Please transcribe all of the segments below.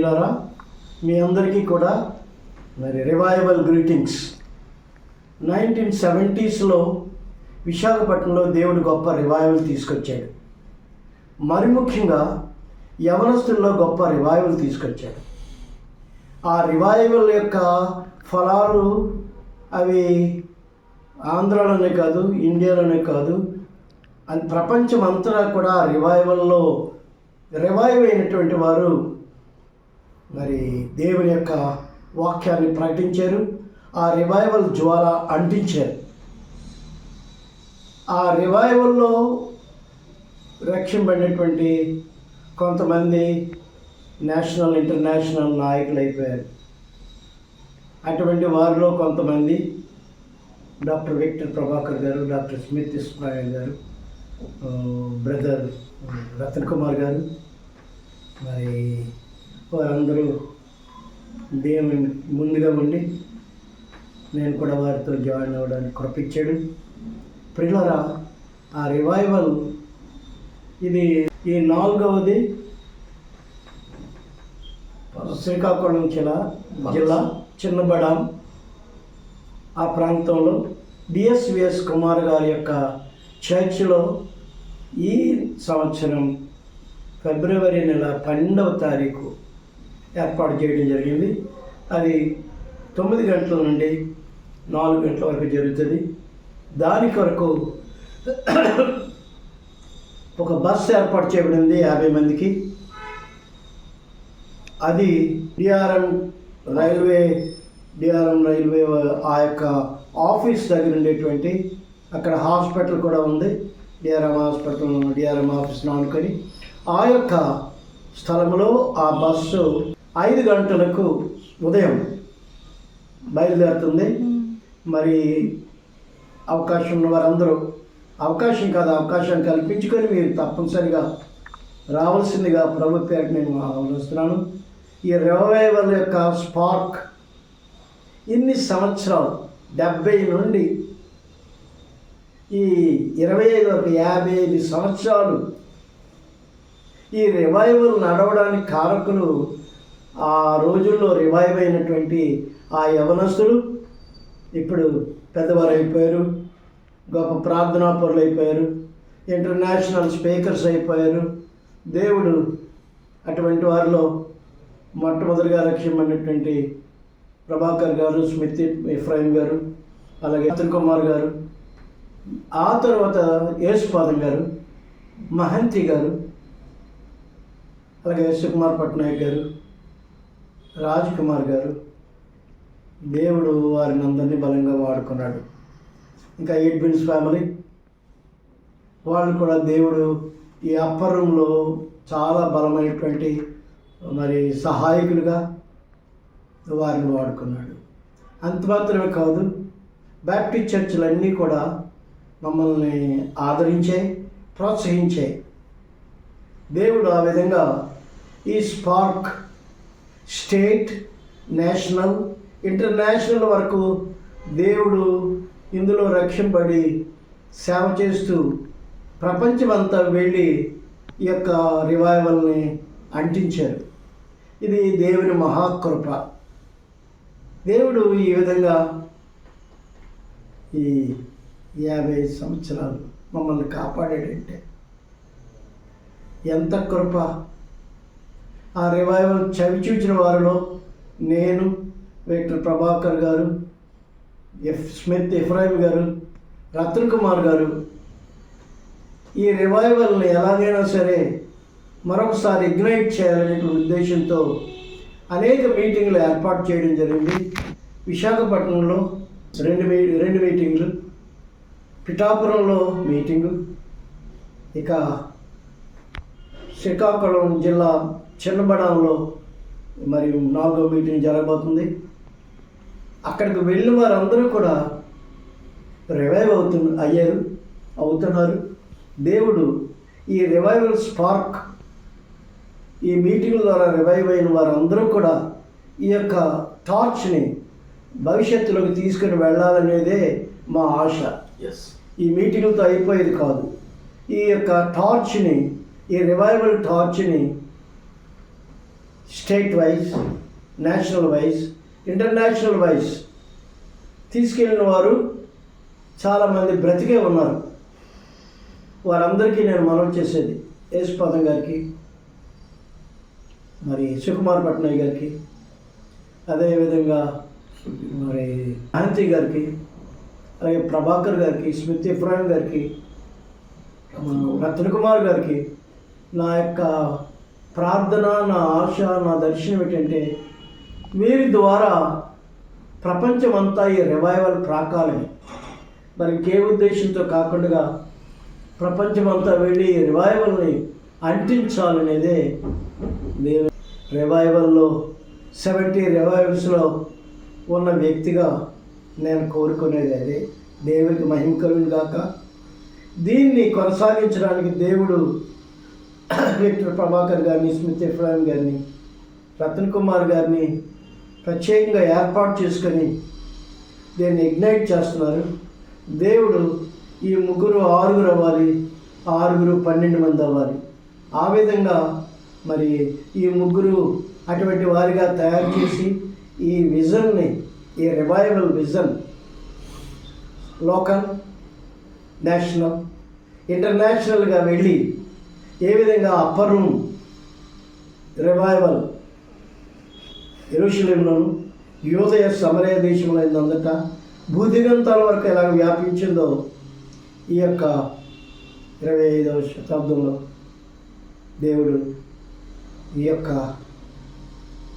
ప్రియులారా, మీ అందరికీ కూడా మరి రివైవల్ గ్రీటింగ్స్. 1970sలో విశాఖపట్నంలో దేవుడు గొప్ప రివైవల్ తీసుకొచ్చాడు. మరి ముఖ్యంగా యవనస్తుల్లో గొప్ప రివైవల్ తీసుకొచ్చాడు. ఆ రివైవల్ యొక్క ఫలాలు అవి ఆంధ్రాలోనే కాదు, ఇండియాలోనే కాదు, ప్రపంచం అంతా కూడా రివైవల్లో రివైవ్ అయినటువంటి వారు మరి దేవుని యొక్క వాక్యాన్ని ప్రకటించారు. ఆ రివైవల్ జ్వాల అంటించారు. ఆ రివైవల్లో రక్షింపబడినటువంటి కొంతమంది నేషనల్ ఇంటర్నేషనల్ నాయకులు అయిపోయారు. అటువంటి వారిలో కొంతమంది డాక్టర్ విక్టర్ ప్రభాకర్ గారు, డాక్టర్ స్మిత్ ఇస్మాయిల్ గారు, బ్రదర్ రతన్ కుమార్ గారు, మరి వారందరూ దేవుని ముందుగా ఉండి నేను కూడా వారితో జాయిన్ అవ్వడానికి కృపించాడు. ప్రియులారా, ఆ రివైవల్ ఇది ఈ 4వది శ్రీకాకుళం జిల్లా చిన్నబడాం ఆ ప్రాంతంలో డిఎస్విఎస్ కుమార్ గారి యొక్క చర్చిలో ఈ సంవత్సరం ఫిబ్రవరి నెల 12వ తారీఖు ఏర్పాటు చేయడం జరిగింది. అది 9 గంటల నుండి 4 గంటల వరకు జరుగుతుంది. దాని కొరకు ఒక బస్సు ఏర్పాటు చేయబడింది 50 మందికి. అది డిఆర్ఎం రైల్వే ఆ యొక్క ఆఫీస్ దగ్గర ఉండేటువంటి, అక్కడ హాస్పిటల్ కూడా ఉంది, డిఆర్ఎం ఆఫీస్ను అనుకొని ఆ యొక్క స్థలంలో ఆ బస్సు 5 గంటలకు ఉదయం బయలుదేరుతుంది. మరి అవకాశం ఉన్న వారందరూ అవకాశం కల్పించుకొని మీరు తప్పనిసరిగా రావాల్సిందిగా ప్రభు పేరు నేను ఆహ్వానిస్తున్నాను. ఈ రివైవల్ యొక్క స్పార్క్ ఇన్ని సంవత్సరాలు 70 నుండి ఈ 25 వరకు 55 సంవత్సరాలు ఈ రివైవల్ నడవడానికి కారకులు ఆ రోజుల్లో రివైవ్ అయినటువంటి ఆ యవనస్తులు ఇప్పుడు పెద్దవారు అయిపోయారు, గొప్ప ప్రార్థనా పరులు అయిపోయారు, ఇంటర్నేషనల్ స్పీకర్స్ అయిపోయారు. దేవుడు అటువంటి వారిలో మొట్టమొదటిగా రక్షింపబడినటువంటి ప్రభాకర్ గారు, స్మిత్ ఇఫ్రాయిం గారు, అలాగే రతన్ కుమార్ గారు, ఆ తర్వాత యేసుపాదం గారు, మహంతి గారు, అలాగే సుకుమార్ పట్నాయక్ గారు, రాజ్ కుమార్ గారు, దేవుడు వారిని అందరినీ బలంగా వాడుకున్నాడు. ఇంకా ఎడ్విన్స్ ఫ్యామిలీ వాళ్ళు కూడా దేవుడు ఈ అప్పర్ రూమ్లో చాలా బలమైనటువంటి మరి సహాయకులుగా వారిని వాడుకున్నాడు. అంత మాత్రమే కాదు, బ్యాప్టిస్ట్ చర్చిలన్నీ కూడా మమ్మల్ని ఆదరించాయి, ప్రోత్సహించాయి. దేవుడు ఆ విధంగా ఈ స్పార్క్ స్టేట్, నేషనల్, ఇంటర్నేషనల్ వరకు దేవుడు ఇందులో రక్షింపబడి సేవ చేస్తూ ప్రపంచమంతా వెళ్ళి ఈ యొక్క రివైవల్ని అంటించారు. ఇది దేవుని మహాకృప. దేవుడు ఈ విధంగా ఈ 50 సంవత్సరాలు మమ్మల్ని కాపాడాడంటే ఎంత కృప. ఆ రివైవల్ చవిచూచిన వారిలో నేను, విక్టర్ ప్రభాకర్ గారు, స్మిత్ ఇఫ్రాయిం గారు, రతన్ కుమార్ గారు ఈ రివైవల్ని ఎలాగైనా సరే మరొకసారి ఇగ్నైట్ చేయాలనే ఉద్దేశంతో అనేక మీటింగ్లు ఏర్పాటు చేయడం జరిగింది. విశాఖపట్నంలో రెండు మీటింగ్లు, పిఠాపురంలో మీటింగు, ఇక శ్రీకాకుళం జిల్లా చిన్నబడాంలో మరి 4వ మీటింగ్ జరగబోతుంది. అక్కడికి వెళ్ళిన వారందరూ కూడా రివైవ్ అవుతున్నారు. దేవుడు ఈ రివైవల్ స్పార్క్, ఈ మీటింగ్ల ద్వారా రివైవ్ అయిన వారందరూ కూడా ఈ యొక్క టార్చ్ని భవిష్యత్తులోకి తీసుకుని వెళ్ళాలనేదే మా ఆశ. ఈ మీటింగ్లతో అయిపోయేది కాదు. ఈ యొక్క టార్చ్ని, ఈ రివైవల్ టార్చ్ని state wise, national wise, international wise తీసుకెళ్ళిన వారు చాలామంది బ్రతికే ఉన్నారు. వారందరికీ నేను మనవి చేసేది యేసుపాదం గారికి, మరి సుకుమార్ పట్నాయక్ గారికి, అదేవిధంగా మరి శాంతి గారికి, అలాగే ప్రభాకర్ గారికి, స్మిత్ ఇఫ్రాయిం గారికి, రత్న కుమార్ గారికి నా యొక్క ప్రార్థన, నా ఆశ, నా దర్శనం ఏంటంటే వీరి ద్వారా ప్రపంచమంతా ఈ రివైవల్ ప్రాకాలని, మరి ఇంకే ఉద్దేశంతో కాకుండా ప్రపంచమంతా వెళ్ళి ఈ రివైవల్ని అంటించాలనేదే దేవుని రివైవల్లో 70 రివైవల్స్లో ఉన్న వ్యక్తిగా నేను కోరుకునేది అదే. దేవునికి మహిమ కలుగును గాక. దీన్ని కొనసాగించడానికి దేవుడు విక్టర్ ప్రభాకర్ గారిని, స్మిత్ ఇఫ్రాయిం గారిని, రతన్ కుమార్ గారిని ప్రత్యేకంగా ఏర్పాటు చేసుకొని దీన్ని ఇగ్నైట్ చేస్తున్నారు. దేవుడు ఈ 3 6 అవ్వాలి, 6 12 మంది అవ్వాలి. ఆ విధంగా మరి ఈ 3 అటువంటి వారిగా తయారు చేసి ఈ విజన్ని, ఈ రివైవల్ విజన్ లోకల్, నేషనల్, ఇంటర్నేషనల్గా వెళ్ళి ఏ విధంగా అప్పర్ రూమ్ రివైవల్ యెరూషలేములోను, యూదయ సమరయ దేశంలో అయిందందట భూదిగంతాల వరకు ఎలా వ్యాపించిందో ఈ యొక్క 25వ శతాబ్దంలో దేవుడు ఈ యొక్క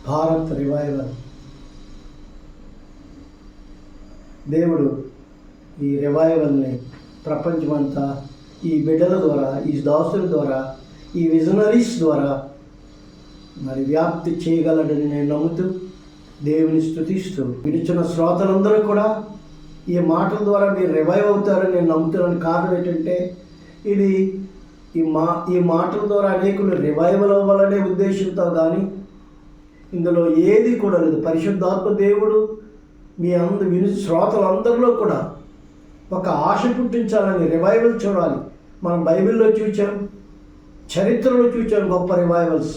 భారత్ రివైవల్, దేవుడు ఈ రివైవల్ని ప్రపంచమంతా ఈ బిడ్డల ద్వారా, ఈ దాసుల ద్వారా, ఈ విజనరీస్ ద్వారా మరి వ్యాప్తి చేయగలడని నేను నమ్ముతూ దేవుని స్తుతిస్తూ వినిచిన శ్రోతలందరూ కూడా ఈ మాటల ద్వారా మీరు రివైవ్ అవుతారని నేను నమ్ముతున్నాను. కారణం ఏంటంటే ఇది ఈ మాటల ద్వారా అనేకులు రివైవల్ అవ్వాలనే ఉద్దేశంతో కానీ ఇందులో ఏది కూడా లేదు. పరిశుద్ధాత్మ దేవుడు మీ విని శ్రోతలందరిలో కూడా ఒక ఆశ పుట్టించాలని, రివైవల్ చూడాలి. మనం బైబిల్లో చూచాం, చరిత్రలో చూచాం గొప్ప రివైవల్స్.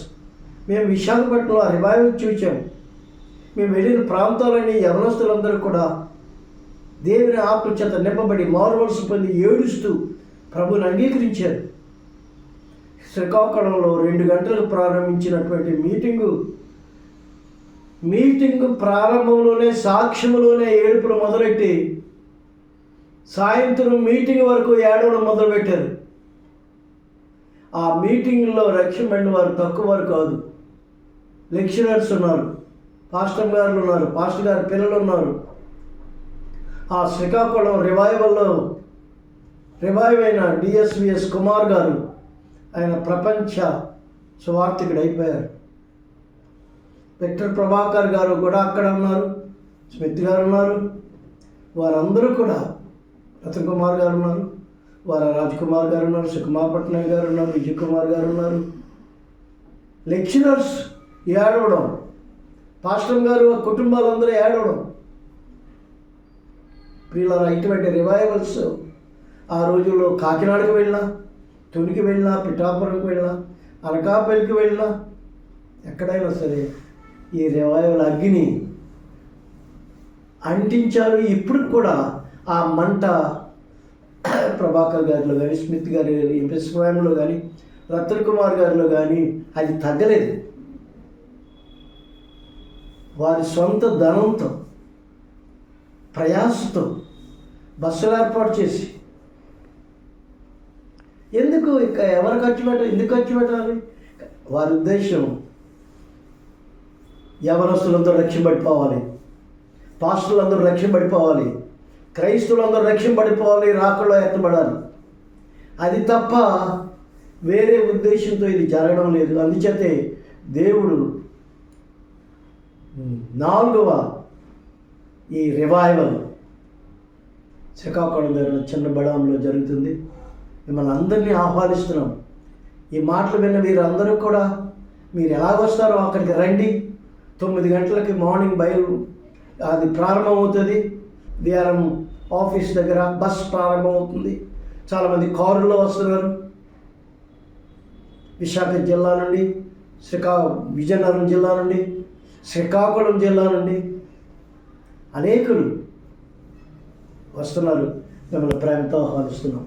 మేము విశాఖపట్నంలో ఆ రివైవల్ చూచాం. మేము వెళ్ళిన ప్రాంతాలన్నీ యవనస్తులందరూ కూడా దేవుని ఆత్మ చేత నింపబడి మారుమనసు పొంది ఏడుస్తూ ప్రభుని అంగీకరించారు. శ్రీకాకుళంలో 2 గంటలకు ప్రారంభించినటువంటి మీటింగు ప్రారంభంలోనే, సాక్ష్యంలోనే ఏడుపులు మొదలెట్టి సాయంత్రం మీటింగ్ వరకు ఏడవడం మొదలుపెట్టారు. ఆ మీటింగ్లో రక్షణ వారు తక్కువ వారు కాదు. లెక్చరర్స్ ఉన్నారు, పాస్టర్ గారు ఉన్నారు, పాస్టర్ గారి పిల్లలు ఉన్నారు. ఆ శ్రీకాకుళం రివైవల్లో రివైవ్ అయిన డిఎస్విఎస్ కుమార్ గారు, ఆయన ప్రపంచ సువార్థికుడు అయిపోయారు. విక్టర్ ప్రభాకర్ గారు కూడా అక్కడ ఉన్నారు, స్మిత్ గారు ఉన్నారు. వారందరూ కూడా, రతన్ కుమార్ గారు ఉన్నారు, రాజ్ కుమార్ గారు ఉన్నారు, సుకుమార్ పట్నాయక్ గారు ఉన్నారు, విజయ్ కుమార్ గారు ఉన్నారు. లెక్చరర్స్ ఏడవడం, పాస్టర్ గారు కుటుంబాలందరూ ఏడవడం. ప్రియులారా, ఇటువంటి రివైవల్స్ ఆ రోజుల్లో కాకినాడకు వెళ్ళినా, తునికి వెళ్ళినా, పిఠాపురంకి వెళ్ళినా, అనకాపల్లికి వెళ్ళినా, ఎక్కడైనా సరే ఈ రివైవల్ అగ్ని అంటించారు. ఇప్పుడు కూడా ఆ మంట ప్రభాకర్ గారిలో కానీ, స్మిత్ గారి ఎంఎస్లో కానీ, రతన్ కుమార్ గారిలో కానీ అది తగ్గలేదు. వారి సొంత ధనంతో, ప్రయాసతో బస్సులు ఏర్పాటు చేసి, ఎందుకు ఎవరు ఎందుకు ఖర్చు పెట్టాలి? వారి ఉద్దేశం యవనస్తులందరూ రక్షింపడిపోవాలి, పాస్టర్లందరూ రక్షింపడిపోవాలి, క్రైస్తవులందరూ రక్షింపడిపోవాలి, రాకల్లో ఎత్తబడాలి. అది తప్ప వేరే ఉద్దేశంతో ఇది జరగడం లేదు. అందుచేతే దేవుడు 4వ ఈ రివైవల్ శ్రీకాకుళం దగ్గర చిన్న బడాంలో జరుగుతుంది. మిమ్మల్ని అందరినీ ఆహ్వానిస్తున్నాం. ఈ మాటలు విన్న వీరందరూ కూడా మీరు ఎలాగొస్తారో అక్కడికి రండి. 9 గంటలకి మార్నింగ్ అది ప్రారంభమవుతుంది. విఆర్ఎం ఆఫీస్ దగ్గర బస్ ప్రారంభమవుతుంది. చాలామంది కారులో వస్తున్నారు. విశాఖ జిల్లా నుండి, విజయనగరం జిల్లా నుండి, శ్రీకాకుళం జిల్లా నుండి అనేకులు వస్తున్నారు. మిమ్మల్ని ప్రేమతో ఆహ్వానిస్తున్నాం.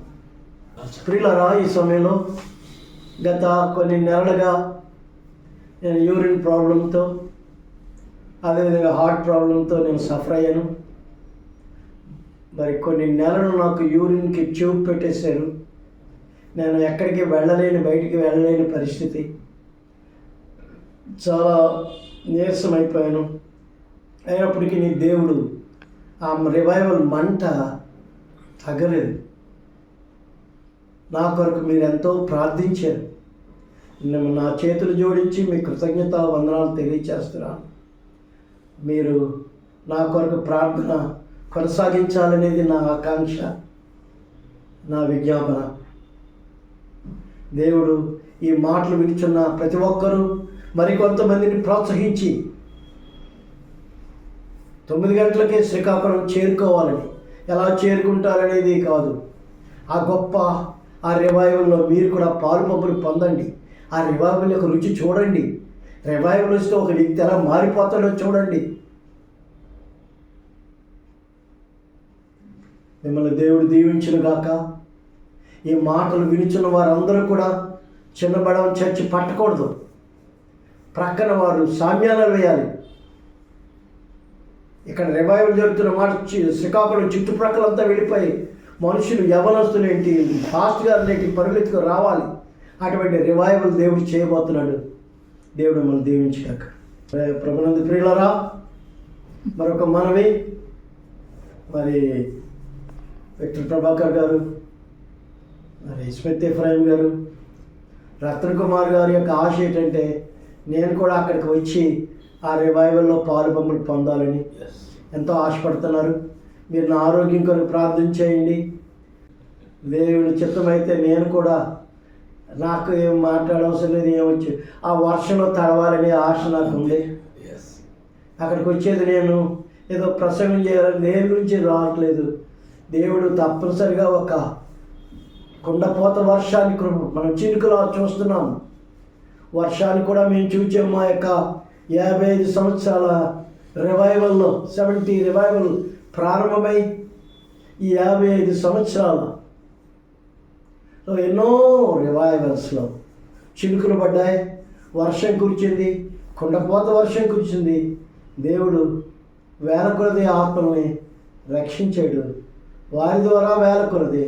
ప్రియులారా, ఈ సమయంలో గత కొన్ని నెలలుగా నేను యూరిన్ ప్రాబ్లంతో, అదేవిధంగా హార్ట్ ప్రాబ్లంతో నేను సఫర్ అయ్యాను. మరి కొన్ని నెలలు నాకు యూరిన్కి ట్యూబ్ పెట్టేశారు. నేను ఎక్కడికి వెళ్ళలేని, బయటికి వెళ్ళలేని పరిస్థితి. చాలా నీరసం అయిపోయాను. అయినప్పటికీ నీ దేవుడు ఆ రివైవల్ మంట తగ్గలేదు. నా కొరకు మీరు ఎంతో ప్రార్థించారు. నేను నా చేతులు జోడించి మీ కృతజ్ఞత వందనాలు తెలియచేస్తున్నాను. మీరు నా కొరకు ప్రార్థన కొనసాగించాలనేది నా ఆకాంక్ష, నా విజ్ఞాపన. దేవుడు ఈ మాటలు వినిచున్న ప్రతి ఒక్కరూ మరికొంతమందిని ప్రోత్సహించి 9 గంటలకే శ్రీకాకుళం చేరుకోవాలని, ఎలా చేరుకుంటారనేది కాదు, ఆ గొప్ప ఆ రివైవల్లో మీరు కూడా పాలు పంపులు పొందండి. ఆ రివైవల్ యొక్క రుచి చూడండి. రివైవల్ వస్తే ఒక వ్యక్తి ఎలా మారిపోతాడో చూడండి. మిమ్మల్ని దేవుడు దీవించును గాక. ఈ మాటలు వినిచున్న వారందరూ కూడా చిన్నబడవ చర్చి పట్టకూడదు. ప్రక్కన వారు సామ్యాలు వేయాలి. ఇక్కడ రివైవల్ జరుగుతున్న మాట శ్రీకాకుళం చుట్టుప్రక్కలంతా వెళ్ళిపోయి మనుషులు యవనస్తులేంటి, ఫాస్ట్ గారులేంటి పరుగెత్తుకు రావాలి. అటువంటి రివైవల్ దేవుడు చేయబోతున్నాడు. దేవుడు మనం దీవించాక. ప్రభునందు ప్రియులారా, మరొక మనవి, మరి విక్టర్ ప్రభాకర్ గారు, మరి స్మిత్ ఎఫ్రాయిం గారు, రత్న కుమార్ గారి యొక్క ఆశ ఏంటంటే నేను కూడా అక్కడికి వచ్చి ఆ రివైవల్లో పాలు పంపులు పొందాలని ఎంతో ఆశపడుతున్నారు. మీరు నా ఆరోగ్యం కొరకు ప్రార్థన చేయండి. దేవుని చిత్తమైతే నేను కూడా, నాకు ఏం మాట్లాడవలసిన లేదు, ఏమొచ్చు ఆ వర్షంలో తడవాలనే ఆశ నాకు ఉంది. అక్కడికి వచ్చేది నేను ఏదో ప్రసంగం చేయాలని దేని గురించి రావట్లేదు. దేవుడు తప్పనిసరిగా ఒక కుండపోత వర్షాన్ని మనం చినుకులా చూస్తున్నాం. వర్షాన్ని కూడా మేము చూసాం. మా యొక్క 55 సంవత్సరాల రివైవల్లో 70 రివైవల్ ప్రారంభమై ఈ 55 సంవత్సరాలలో ఎన్నో రివైవల్స్లో చినుకులు పడ్డాయి, వర్షం కురిచింది, కుండపోత వర్షం కురిచింది. దేవుడు వేల కొలది ఆత్మల్ని రక్షించాడు. వారి ద్వారా వేల కొలది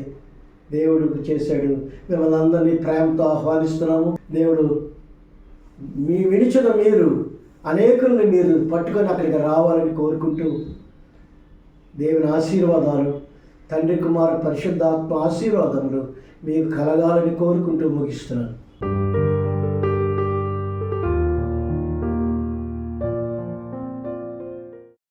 దేవుడు చేశాడు. మిమ్మల్ని అందరినీ ప్రేమతో ఆహ్వానిస్తున్నాము. దేవుడు మీ వినిచిన మీరు అనేకుల్ని మీరు పట్టుకొని అక్కడికి రావాలని కోరుకుంటూ, దేవుని ఆశీర్వాదాలు, తండ్రి కుమార పరిశుద్ధాత్మ ఆశీర్వాదములు మీకు కలగాలని కోరుకుంటూ ముగిస్తున్నాను.